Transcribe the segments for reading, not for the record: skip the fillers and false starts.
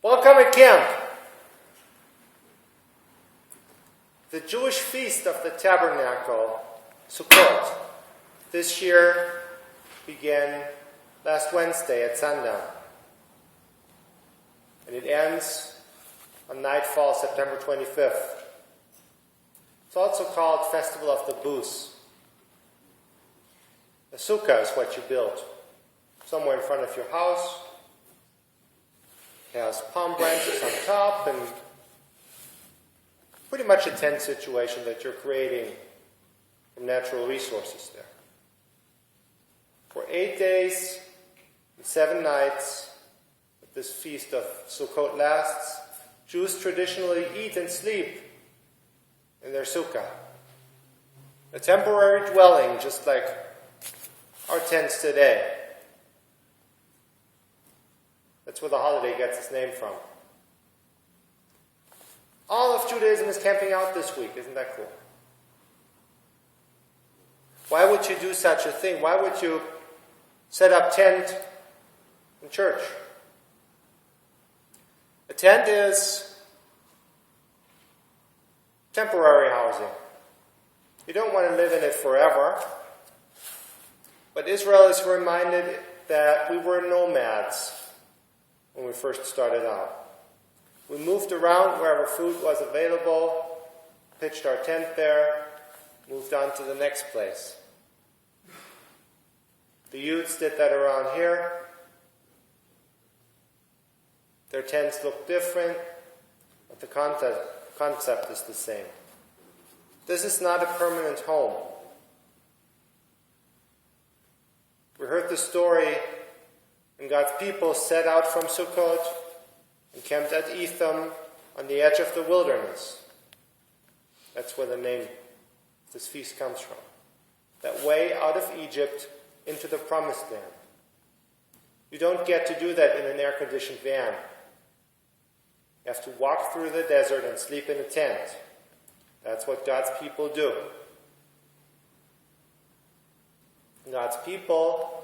Welcome at camp. The Jewish feast of the tabernacle, Succoth, this year began last Wednesday at sundown. And it ends on nightfall, September 25th. It's also called Festival of the Booths. A sukkah is what you build somewhere in front of your house. It has palm branches on top and pretty much a tent situation that you're creating from natural resources there. For 8 days and 7 nights that this feast of Succoth lasts, Jews traditionally eat and sleep in their sukkah. A temporary dwelling, just like our tents today. That's where the holiday gets its name from. All of Judaism is camping out this week. Isn't that cool? Why would you do such a thing? Why would you set up tent in church? A tent is temporary housing. You don't want to live in it forever. But Israel is reminded that we were nomads when we first started out. We moved around wherever food was available, pitched our tent there, moved on to the next place. The youths did that around here. Their tents look different, but the concept is the same. This is not a permanent home. We heard the story when God's people set out from Succoth and camped at Etham on the edge of the wilderness. That's where the name of this feast comes from. That way out of Egypt into the promised land. You don't get to do that in an air-conditioned van. You have to walk through the desert and sleep in a tent. That's what God's people do. God's people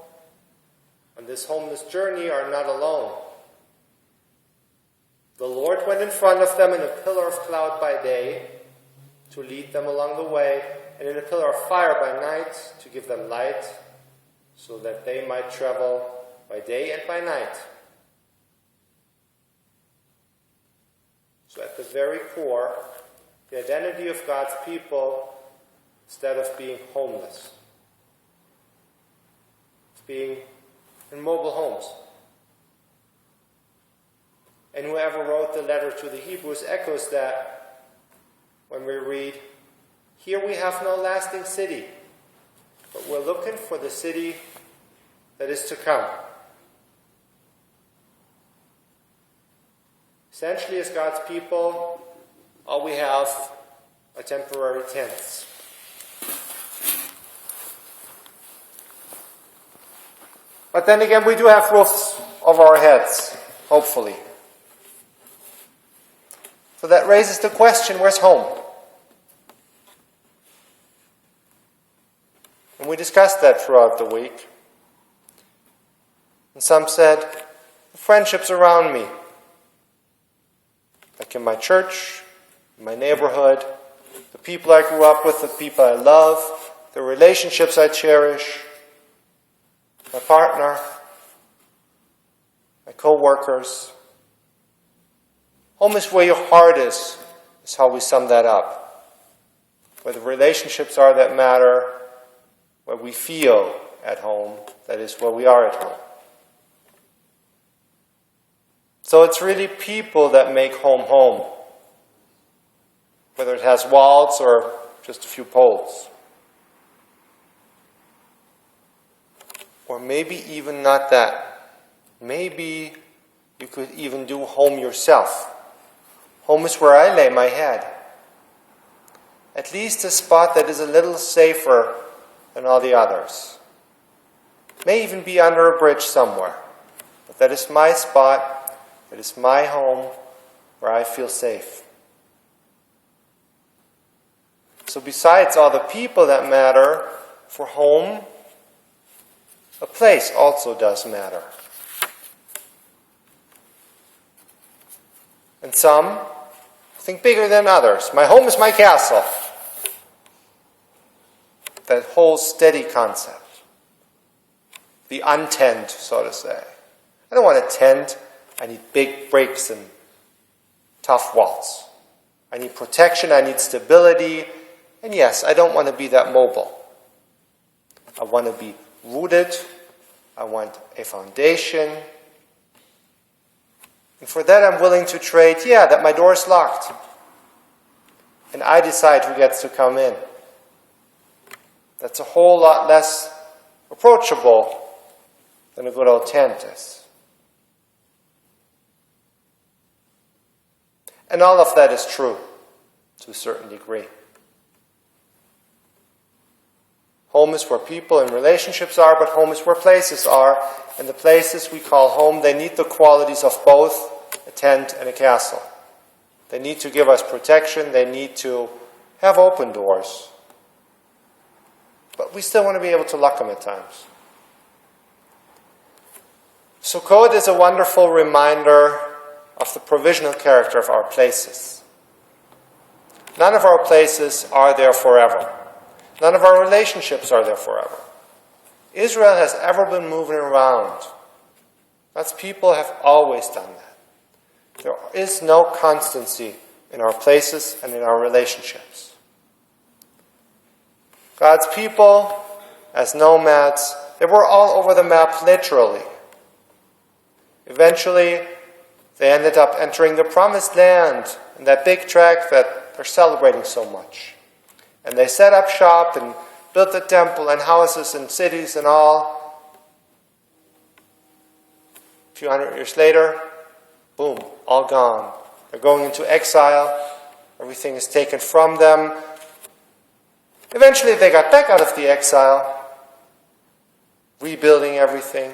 on this homeless journey are not alone. The Lord went in front of them in a pillar of cloud by day to lead them along the way, and in a pillar of fire by night to give them light, so that they might travel by day and by night. So at the very core, the identity of God's people, instead of being homeless, it's being in mobile homes. And whoever wrote the letter to the Hebrews echoes that when we read, "Here we have no lasting city, but we're looking for the city that is to come." Essentially, as God's people, all we have are temporary tents. But then again, we do have roofs over our heads, hopefully. So that raises the question, where's home? And we discussed that throughout the week. And some said, the friendships around me, like in my church, in my neighborhood, the people I grew up with, the people I love, the relationships I cherish, my partner, my co-workers. Home is where your heart is how we sum that up. Where the relationships are that matter, where we feel at home, that is where we are at home. So it's really people that make home home, whether it has walls or just a few poles. Or maybe even not that. Maybe you could even do home yourself. Home is where I lay my head. At least a spot that is a little safer than all the others. May even be under a bridge somewhere. But that is my spot, that is my home, where I feel safe. So besides all the people that matter for home, a place also does matter. And some think bigger than others. My home is my castle. That whole steady concept. The untent, so to say. I don't want a tent. I need big breaks and tough walls. I need protection. I need stability. And yes, I don't want to be that mobile. I want to be rooted. I want a foundation. And for that I'm willing to trade, that my door is locked. And I decide who gets to come in. That's a whole lot less approachable than a good old tent is. And all of that is true to a certain degree. Home is where people and relationships are, but home is where places are. And the places we call home, they need the qualities of both a tent and a castle. They need to give us protection. They need to have open doors. But we still want to be able to lock them at times. Succoth is a wonderful reminder of the provisional character of our places. None of our places are there forever. None of our relationships are there forever. Israel has ever been moving around. God's people have always done that. There is no constancy in our places and in our relationships. God's people, as nomads, they were all over the map literally. Eventually, they ended up entering the Promised Land in that big tract that they're celebrating so much. And they set up shop and built the temple and houses and cities and all. A few hundred years later, boom, all gone. They're going into exile. Everything is taken from them. Eventually they got back out of the exile, rebuilding everything,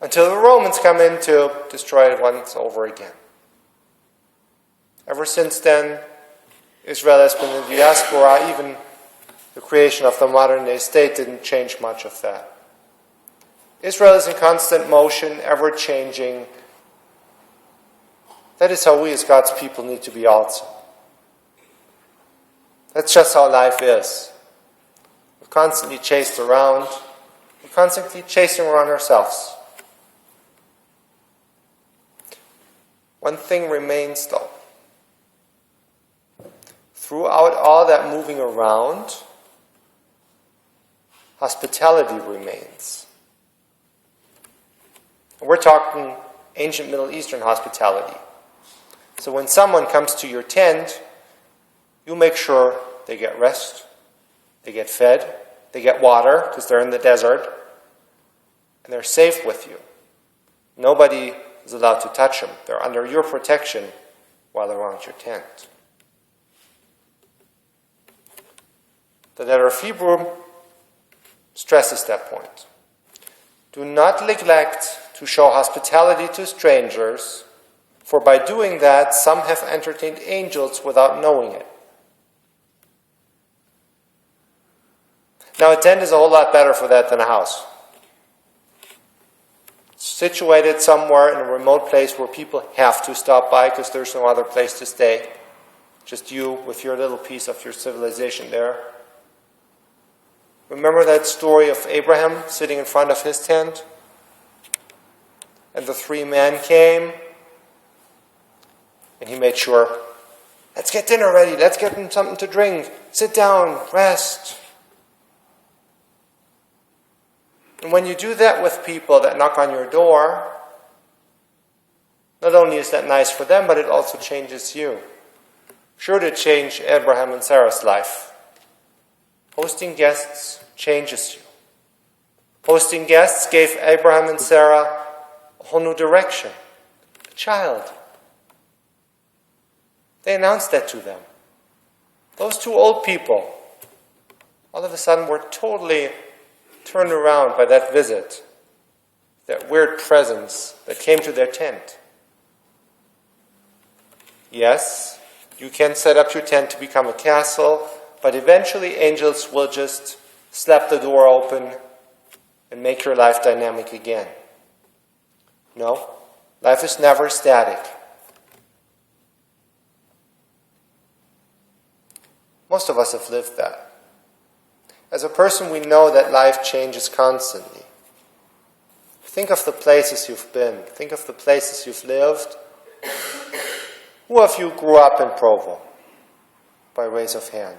until the Romans come in to destroy it once over again. Ever since then, Israel has been in diaspora. Even the creation of the modern-day state didn't change much of that. Israel is in constant motion, ever-changing. That is how we as God's people need to be also. That's just how life is. We're constantly chased around. We're constantly chasing around ourselves. One thing remains, though. Throughout all that moving around, hospitality remains. We're talking ancient Middle Eastern hospitality. So when someone comes to your tent, you make sure they get rest, they get fed, they get water, because they're in the desert, and they're safe with you. Nobody is allowed to touch them. They're under your protection while they're around your tent. The letter of Hebrew stresses that point. Do not neglect to show hospitality to strangers, for by doing that, some have entertained angels without knowing it. Now, a tent is a whole lot better for that than a house. It's situated somewhere in a remote place where people have to stop by because there's no other place to stay. Just you with your little piece of your civilization there. Remember that story of Abraham sitting in front of his tent? And the three men came, and he made sure, let's get dinner ready, let's get them something to drink, sit down, rest. And when you do that with people that knock on your door, not only is that nice for them, but it also changes you. Sure to change Abraham and Sarah's life. Hosting guests changes you. Hosting guests gave Abraham and Sarah a whole new direction. A child. They announced that to them. Those two old people, all of a sudden, were totally turned around by that visit, that weird presence that came to their tent. Yes, you can set up your tent to become a castle, but eventually angels will just slap the door open and make your life dynamic again. No, life is never static. Most of us have lived that. As a person, we know that life changes constantly. Think of the places you've been. Think of the places you've lived. Who of you grew up in Provo? By raise of hand.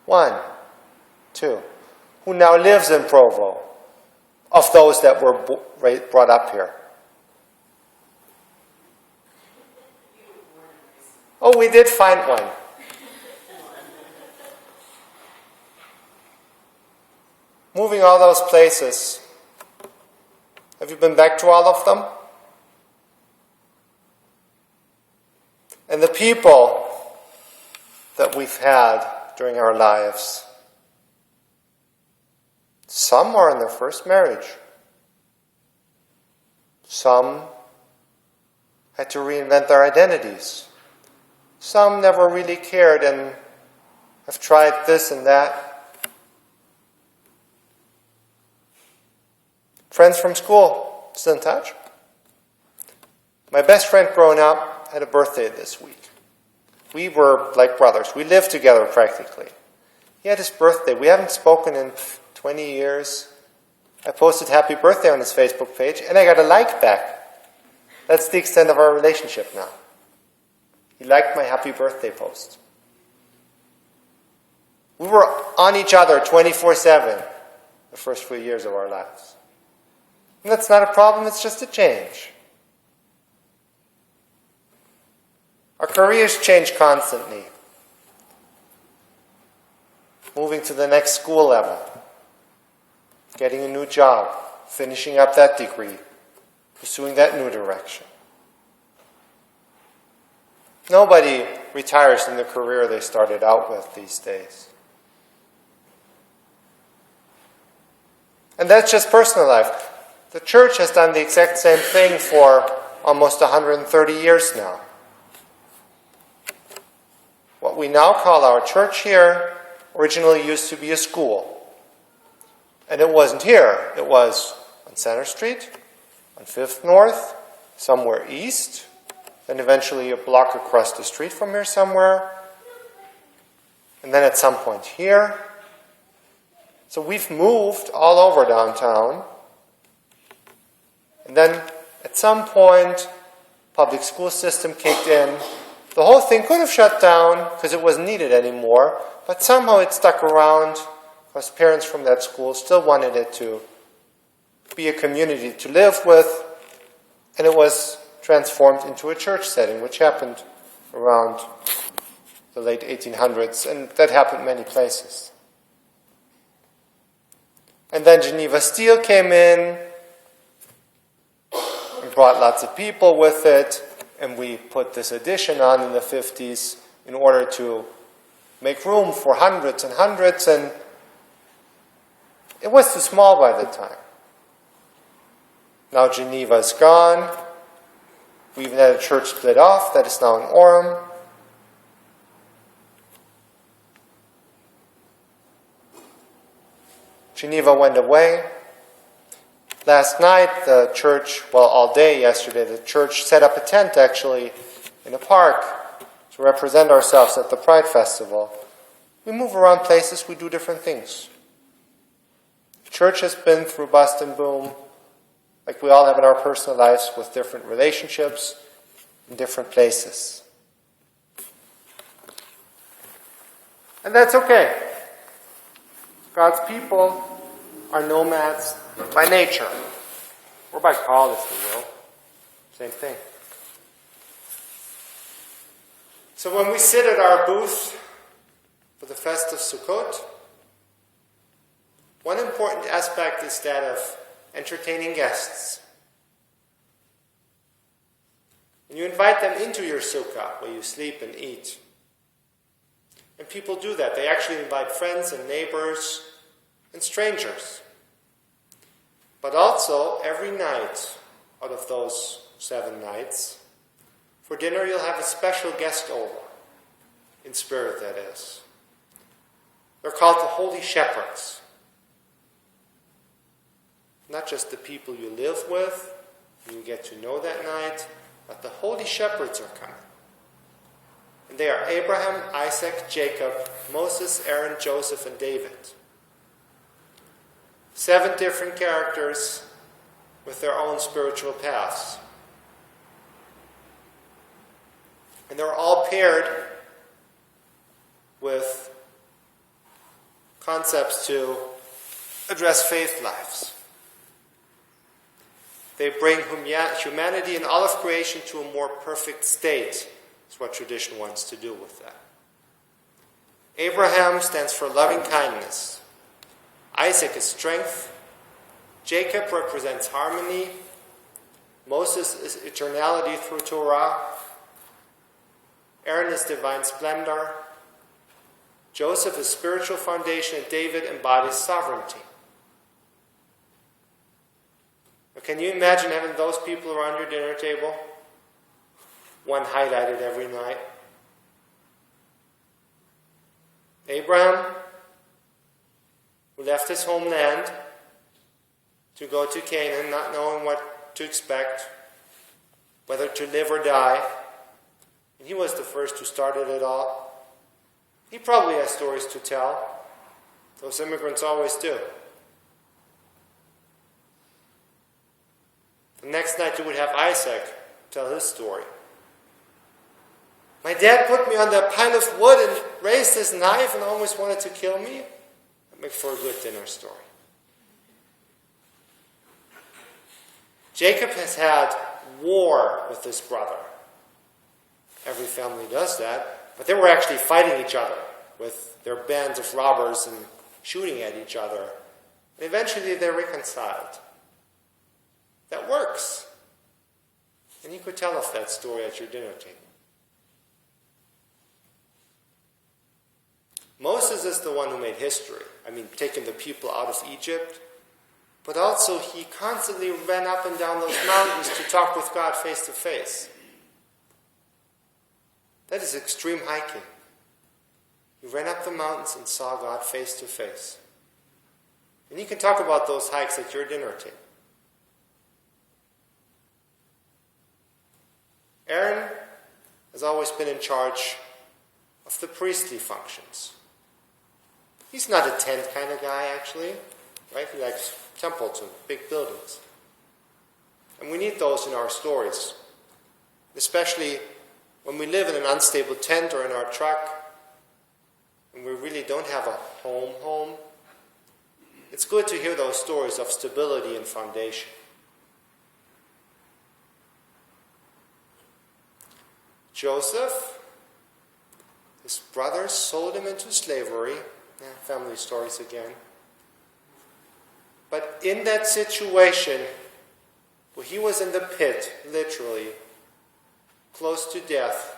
1, 2. Who now lives in Provo? Of those that were brought up here. Oh, we did find one. Moving all those places. Have you been back to all of them? And the people that we've had during our lives, some are in their first marriage. Some had to reinvent their identities. Some never really cared and have tried this and that. Friends from school, still in touch? My best friend growing up had a birthday this week. We were like brothers. We lived together practically. He had his birthday. We haven't spoken in 20 years. I posted happy birthday on his Facebook page, and I got a like back. That's the extent of our relationship now. He liked my happy birthday post. We were on each other 24/7 the first few years of our lives. And that's not a problem, it's just a change. Our careers change constantly. Moving to the next school level, getting a new job, finishing up that degree, pursuing that new direction. Nobody retires in the career they started out with these days. And that's just personal life. The church has done the exact same thing for almost 130 years now. What we now call our church here originally used to be a school. And it wasn't here. It was on Center Street, on 5th North, somewhere east, then eventually a block across the street from here somewhere, and then at some point here. So we've moved all over downtown. And then at some point, public school system kicked in. The whole thing could have shut down because it wasn't needed anymore, but somehow it stuck around because parents from that school still wanted it to be a community to live with, and it was transformed into a church setting, which happened around the late 1800s, and that happened many places. And then Geneva Steel came in, brought lots of people with it, and we put this addition on in the 50s in order to make room for hundreds and hundreds, and it was too small by the time. Now Geneva's gone. We even had a church split off that is now in Orem. Geneva went away. Last night, the church, well, all day yesterday, the church set up a tent, actually, in a park to represent ourselves at the Pride Festival. We move around places, we do different things. The church has been through bust and boom, like we all have in our personal lives, with different relationships in different places. And that's okay. God's people are nomads by nature, or by call, if you will. Same thing. So when we sit at our booth for the Fest of Succoth, one important aspect is that of entertaining guests. And you invite them into your sukkah, where you sleep and eat. And people do that. They actually invite friends and neighbors and strangers. But also, every night out of those 7 nights, for dinner you'll have a special guest over, in spirit that is. They're called the Holy Shepherds. Not just the people you live with, you get to know that night, but the Holy Shepherds are coming. And they are Abraham, Isaac, Jacob, Moses, Aaron, Joseph, and David. 7 different characters with their own spiritual paths. And they're all paired with concepts to address faith lives. They bring humanity and all of creation to a more perfect state. That's what tradition wants to do with that. Abraham stands for loving kindness. Isaac is strength. Jacob represents harmony. Moses is eternality through Torah. Aaron is divine splendor. Joseph is spiritual foundation, and David embodies sovereignty. Now, can you imagine having those people around your dinner table? One highlighted every night. Abraham, who left his homeland to go to Canaan, not knowing what to expect, whether to live or die. And he was the first who started it all. He probably has stories to tell. Those immigrants always do. The next night you would have Isaac tell his story. My dad put me on that pile of wood and raised his knife and almost wanted to kill me. That makes for a good dinner story. Jacob has had war with his brother. Every family does that. But they were actually fighting each other with their bands of robbers and shooting at each other. And eventually they reconciled. That works. And you could tell us that story at your dinner table. Moses is the one who made history. Taking the people out of Egypt. But also he constantly ran up and down those mountains to talk with God face to face. That is extreme hiking. He ran up the mountains and saw God face to face. And you can talk about those hikes at your dinner table. Aaron has always been in charge of the priestly functions. He's not a tent kind of guy, actually. Right? He likes temples and big buildings. And we need those in our stories. Especially when we live in an unstable tent or in our truck, and we really don't have a home. It's good to hear those stories of stability and foundation. Joseph, his brothers sold him into slavery. Family stories again. But in that situation, where he was in the pit, literally, close to death,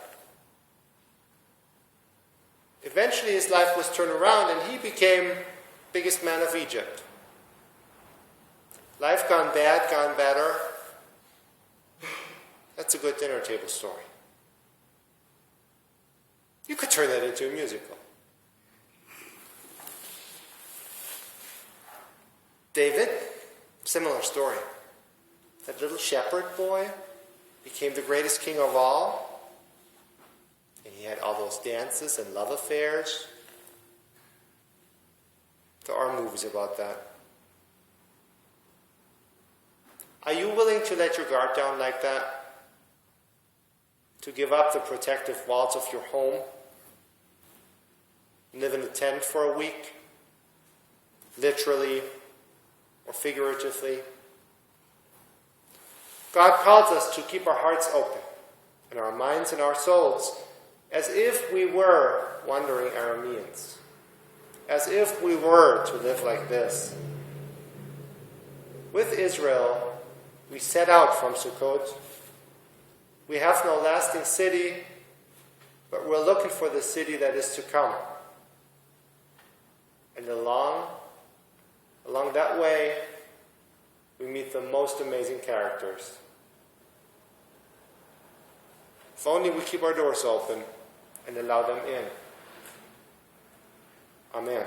eventually his life was turned around and he became biggest man of Egypt. Life gone bad, gone better. That's a good dinner table story. You could turn that into a musical. David, similar story. That little shepherd boy became the greatest king of all. And he had all those dances and love affairs. There are movies about that. Are you willing to let your guard down like that? To give up the protective walls of your home? Live in a tent for a week? Literally or figuratively? God calls us to keep our hearts open and our minds and our souls as if we were wandering Arameans, as if we were to live like this. With Israel, we set out from Succoth. We have no lasting city, but we're looking for the city that is to come. And along that way, we meet the most amazing characters. If only we keep our doors open and allow them in. Amen.